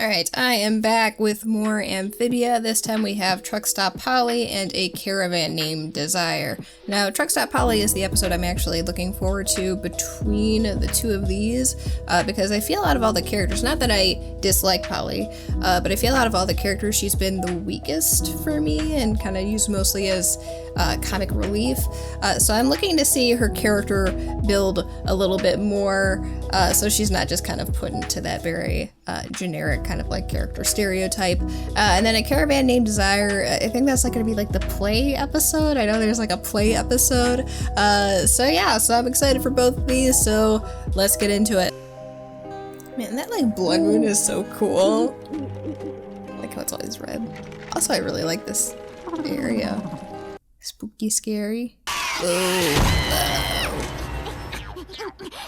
Alright, I am back with more Amphibia. This time we have Truck Stop Polly and A Caravan Named Desire. Now, Truck Stop Polly is the episode I'm actually looking forward to between the two of these, because I feel out of all the characters, not that I dislike Polly, but I feel out of all the characters she's been the weakest for me and kind of used mostly as comic relief. So I'm looking to see her character build a little bit more, so she's not just kind of put into that very generic kind of like character stereotype. And then A Caravan Named Desire, I think that's like gonna be like the play episode. I know there's like a play episode. So yeah, so I'm excited for both of these, so let's get into it. Man, that like blood moon is so cool. I like how it's always red. Also, I really like this area. Spooky, scary.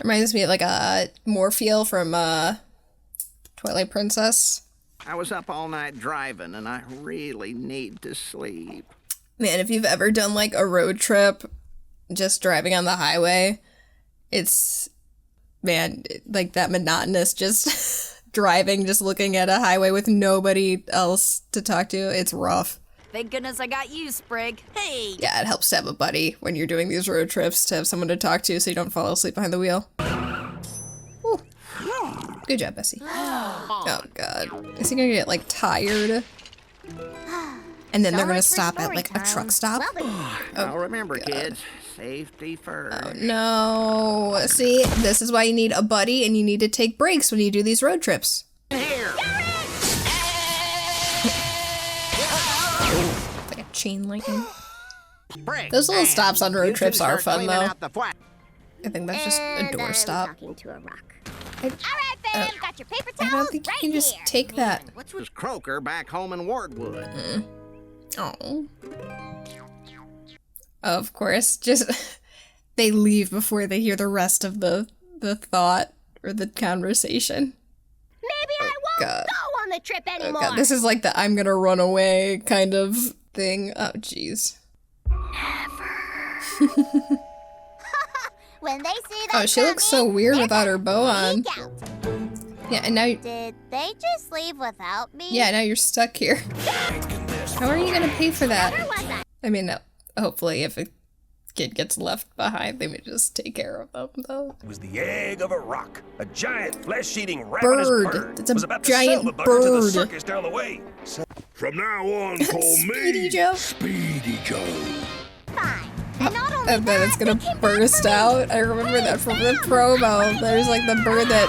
Reminds me of like a Morpheal from Twilight Princess. I was up all night driving and I really need to sleep. Man, if you've ever done like a road trip, just driving on the highway, it's, man, like that monotonous just driving, just looking at a highway with nobody else to talk to, it's rough. Thank goodness I got you, Sprig. Hey! Yeah, it helps to have a buddy when you're doing these road trips, to have someone to talk to so you don't fall asleep behind the wheel. Ooh. Good job, Bessie. Oh god. Is he gonna get like tired? And then they're gonna stop at like a truck stop? Now remember, kids, safety first. Oh no. See, this is why you need a buddy and you need to take breaks when you do these road trips. Here! Like a chain lightning. Those little stops on road trips are fun though. I think that's just a doorstop. Alright, fam, got your paper I don't towels think right you can just here. take that. What's with Croaker back home in Wardwood? Oh. Of course, just they leave before they hear the rest of the thought or the conversation. Maybe I won't go on the trip anymore. God, this is like the I'm gonna run away kind of thing. Oh, jeez. When they see that Oh, she looks so weird without her bow on. Yeah, and now Did they just leave without me? yeah, now you're stuck here. How are you gonna pay for that? Where was I? I mean, hopefully if a kid gets left behind, they would just take care of them, though. It was the egg of a rock. A giant flesh-eating ravenous bird. It's a was about to giant sell the bugger to the bird. circus down the way. From now on, call Speedy me Joe. Speedy Joe. Fine. And not only And then it's gonna burst out. I remember that from the promo. There's like the bird that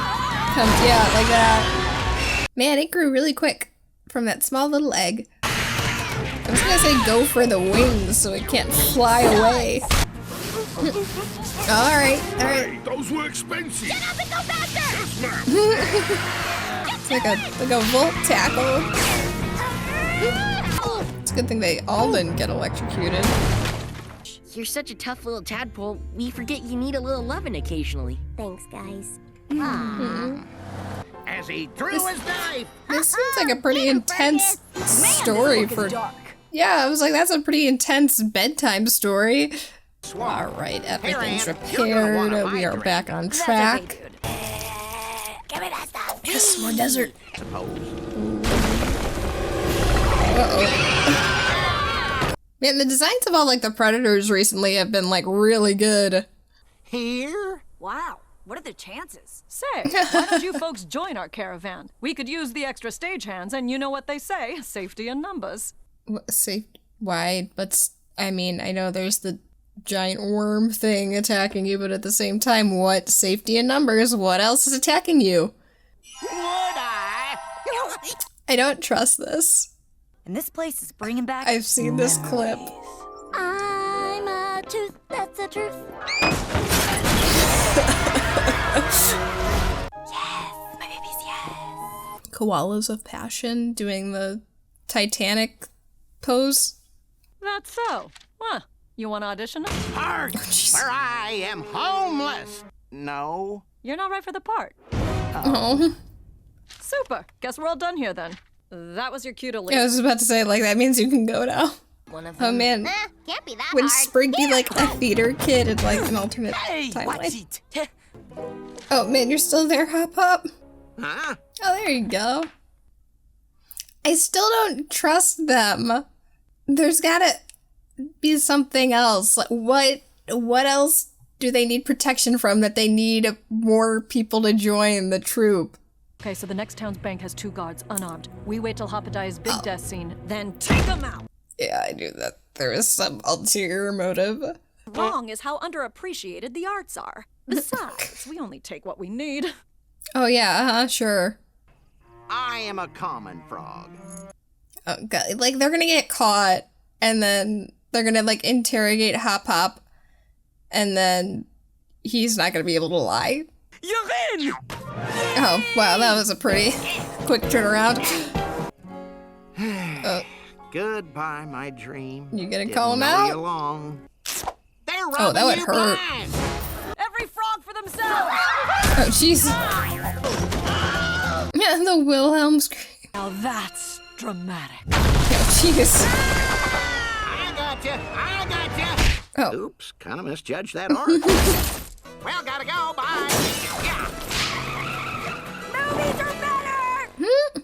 comes, yeah, like that. Man, it grew really quick from that small little egg. I was gonna say go for the wings so it can't fly away. Alright. Hey, those were expensive. Get up and go faster! Yes, ma'am. It's like a volt tackle. It's a good thing they all didn't get electrocuted. You're such a tough little tadpole, we forget you need a little loving occasionally. Thanks, guys. As he drew his knife. This seems like a pretty intense story for... Yeah, I was like, that's a pretty intense bedtime story. Alright, everything's repaired. We are back on track. Give me that stuff. Yes, more desert. Suppose. Uh-oh. Man, the designs of all like the predators recently have been like really good. Here? Wow, what are the chances? Say, why don't you folks join our caravan? We could use the extra stagehands, and you know what they say, safety in numbers. Safe, why? But I mean, I know there's the giant worm thing attacking you, but at the same time, what? Safety in numbers. What else is attacking you? Would I? I don't trust this. And this place is bringing back... I've seen this clip. I'm a truth, that's the truth. Yes, my babies, yes. Koalas of Passion doing the Titanic pose. That's so. Huh, you want to audition? Part where I am homeless. No. You're not right for the part. Oh. Super, guess we're all done here then. That was your cue to leave. Yeah, I was about to say, like, that means you can go now. One of Oh them. man. Can't be that Would hard. Sprig be like a theater kid in like an alternate timeline? Oh man, you're still there, Hop Hop? Huh? Oh, there you go. I still don't trust them. There's gotta be something else. What else do they need protection from that they need more people to join the troupe? Okay, so the next town's bank has 2 guards, unarmed. We wait till Hoppadiah's big death scene, then take them out! Yeah, I knew that there was some ulterior motive. Wrong is how underappreciated the arts are. Besides, we only take what we need. Oh yeah, sure. I am a common frog. Oh god, like they're gonna get caught, and then they're gonna like interrogate Hop Hop, and then he's not gonna be able to lie. You're in! Oh, wow, that was a pretty quick turnaround. Goodbye, my dream. You gonna Didn't call him know out? you long. They're Oh, that would robbing you hurt. blind. Every frog for themselves! Oh, jeez. Yeah, the Wilhelm scream. Now that's dramatic. Oh, jeez. I got you. Oh. Oops, kind of misjudged that art. Well, gotta go. Bye. Yeah. Movies are better!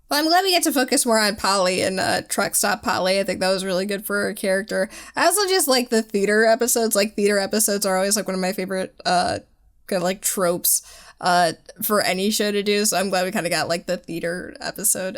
Well, I'm glad we get to focus more on Polly and Truck Stop Polly. I think that was really good for her character. I also just like the theater episodes. Like, theater episodes are always like one of my favorite kind of like tropes for any show to do. So I'm glad we kind of got like the theater episode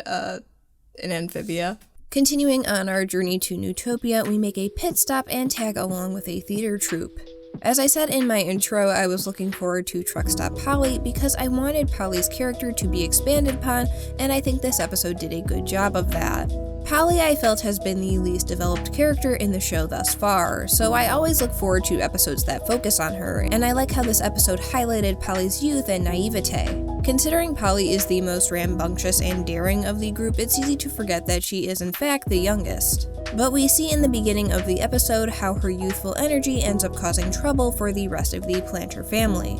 in Amphibia. Continuing on our journey to Newtopia, we make a pit stop and tag along with a theater troupe. As I said in my intro, I was looking forward to Truck Stop Polly because I wanted Polly's character to be expanded upon, and I think this episode did a good job of that. Polly, I felt, has been the least developed character in the show thus far, so I always look forward to episodes that focus on her, and I like how this episode highlighted Polly's youth and naivete. Considering Polly is the most rambunctious and daring of the group, it's easy to forget that she is in fact the youngest. But we see in the beginning of the episode how her youthful energy ends up causing trouble for the rest of the Planter family.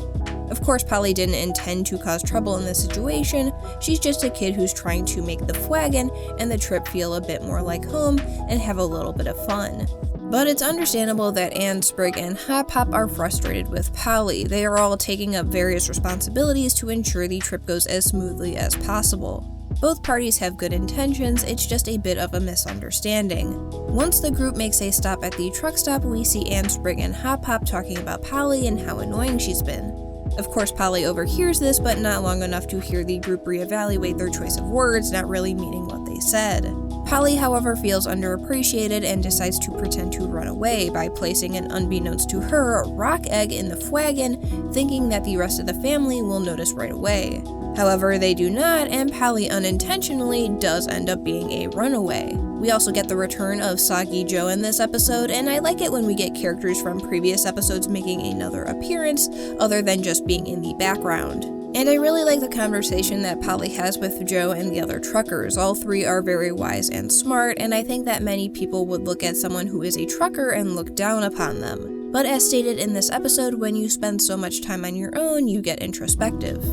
Of course, Polly didn't intend to cause trouble in this situation. She's just a kid who's trying to make the Fwagon and the trip feel a bit more like home and have a little bit of fun. But it's understandable that Anne, Sprig, and Hop Hop are frustrated with Polly. They are all taking up various responsibilities to ensure the trip goes as smoothly as possible. Both parties have good intentions, it's just a bit of a misunderstanding. Once the group makes a stop at the truck stop, we see Anne, Sprig, and Hop Hop talking about Polly and how annoying she's been. Of course, Polly overhears this, but not long enough to hear the group reevaluate their choice of words, not really meaning what they said. Polly, however, feels underappreciated and decides to pretend to run away by placing an unbeknownst to her rock egg in the Fwagon, thinking that the rest of the family will notice right away. However, they do not, and Polly unintentionally does end up being a runaway. We also get the return of Soggy Joe in this episode, and I like it when we get characters from previous episodes making another appearance, other than just being in the background. And I really like the conversation that Polly has with Joe and the other truckers. All three are very wise and smart, and I think that many people would look at someone who is a trucker and look down upon them. But as stated in this episode, when you spend so much time on your own, you get introspective.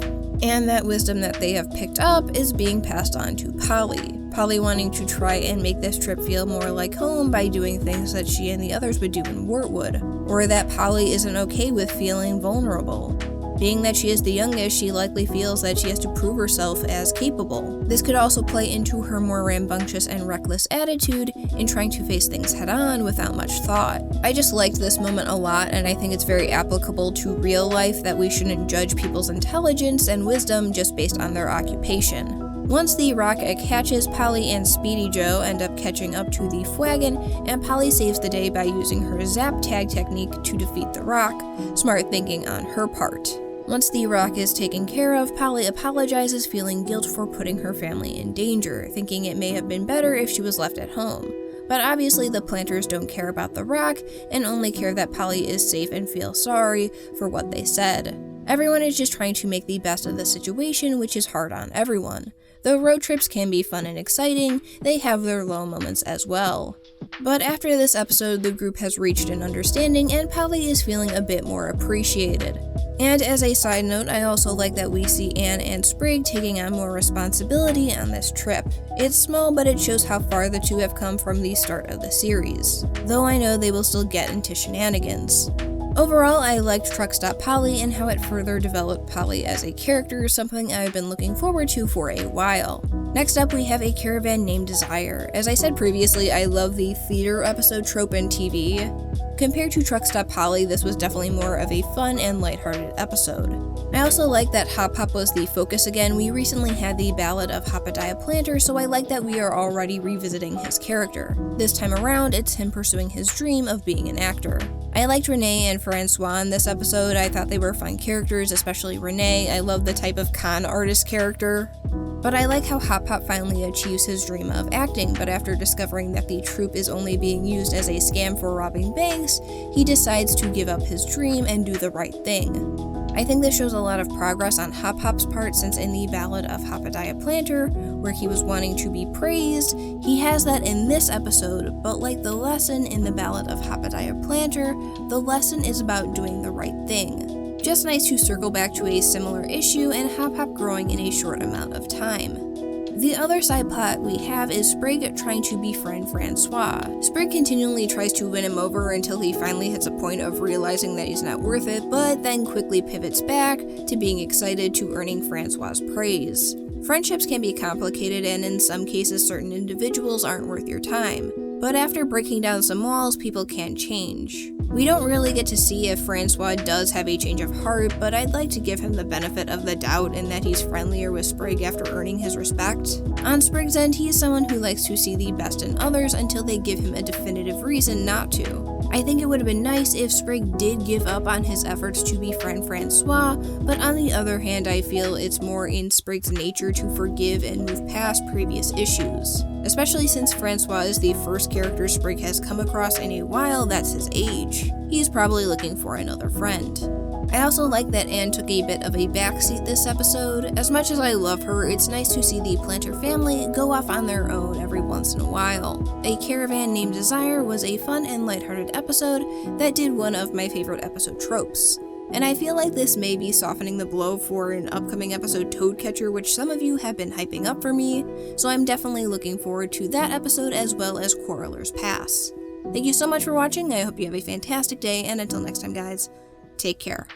And that wisdom that they have picked up is being passed on to Polly. Polly wanting to try and make this trip feel more like home by doing things that she and the others would do in Wortwood. Or that Polly isn't okay with feeling vulnerable. Being that she is the youngest, she likely feels that she has to prove herself as capable. This could also play into her more rambunctious and reckless attitude in trying to face things head-on without much thought. I just liked this moment a lot, and I think it's very applicable to real life that we shouldn't judge people's intelligence and wisdom just based on their occupation. Once the rock egg hatches, Polly and Speedy Joe end up catching up to the Fwagon, and Polly saves the day by using her zap tag technique to defeat the rock. Smart thinking on her part. Once the rock is taken care of, Polly apologizes, feeling guilt for putting her family in danger, thinking it may have been better if she was left at home. But obviously the planters don't care about the rock, and only care that Polly is safe and feel sorry for what they said. Everyone is just trying to make the best of the situation, which is hard on everyone. Though road trips can be fun and exciting, they have their low moments as well. But after this episode, the group has reached an understanding, and Polly is feeling a bit more appreciated. And as a side note, I also like that we see Anne and Sprig taking on more responsibility on this trip. It's small, but it shows how far the two have come from the start of the series. Though I know they will still get into shenanigans. Overall, I liked Truck Stop Polly and how it further developed Polly as a character, something I've been looking forward to for a while. Next up, we have A Caravan Named Desire. As I said previously, I love the theater episode trope in TV. Compared to Truck Stop Polly, this was definitely more of a fun and lighthearted episode. I also like that Hop Hop was the focus again. We recently had the Ballad of Hopadiah Planter, so I like that we are already revisiting his character. This time around, it's him pursuing his dream of being an actor. I liked Renee and Francois in this episode. I thought they were fun characters, especially Renee. I love the type of con artist character. But I like how Hop Hop finally achieves his dream of acting, but after discovering that the troupe is only being used as a scam for robbing banks, he decides to give up his dream and do the right thing. I think this shows a lot of progress on Hop Hop's part, since in the Ballad of Hopadiah Planter, where he was wanting to be praised, he has that in this episode, but like the lesson in the Ballad of Hopadiah Planter, the lesson is about doing the right thing. Just nice to circle back to a similar issue and Hop Hop growing in a short amount of time. The other side plot we have is Sprig trying to befriend Francois. Sprig continually tries to win him over until he finally hits a point of realizing that he's not worth it, but then quickly pivots back to being excited to earning Francois' praise. Friendships can be complicated, and in some cases certain individuals aren't worth your time. But after breaking down some walls, people can change. We don't really get to see if Francois does have a change of heart, but I'd like to give him the benefit of the doubt in that he's friendlier with Sprig after earning his respect. On Sprig's end, he is someone who likes to see the best in others until they give him a definitive reason not to. I think it would have been nice if Sprig did give up on his efforts to befriend Francois, but on the other hand, I feel it's more in Sprig's nature to forgive and move past previous issues. Especially since Francois is the first character Sprig has come across in a while that's his age. He's probably looking for another friend. I also like that Anne took a bit of a backseat this episode. As much as I love her, it's nice to see the Planter family go off on their own every once in a while. A Caravan Named Desire was a fun and lighthearted episode that did one of my favorite episode tropes. And I feel like this may be softening the blow for an upcoming episode Toadcatcher, which some of you have been hyping up for me, so I'm definitely looking forward to that episode as well as Quarreler's Pass. Thank you so much for watching, I hope you have a fantastic day, and until next time guys, take care.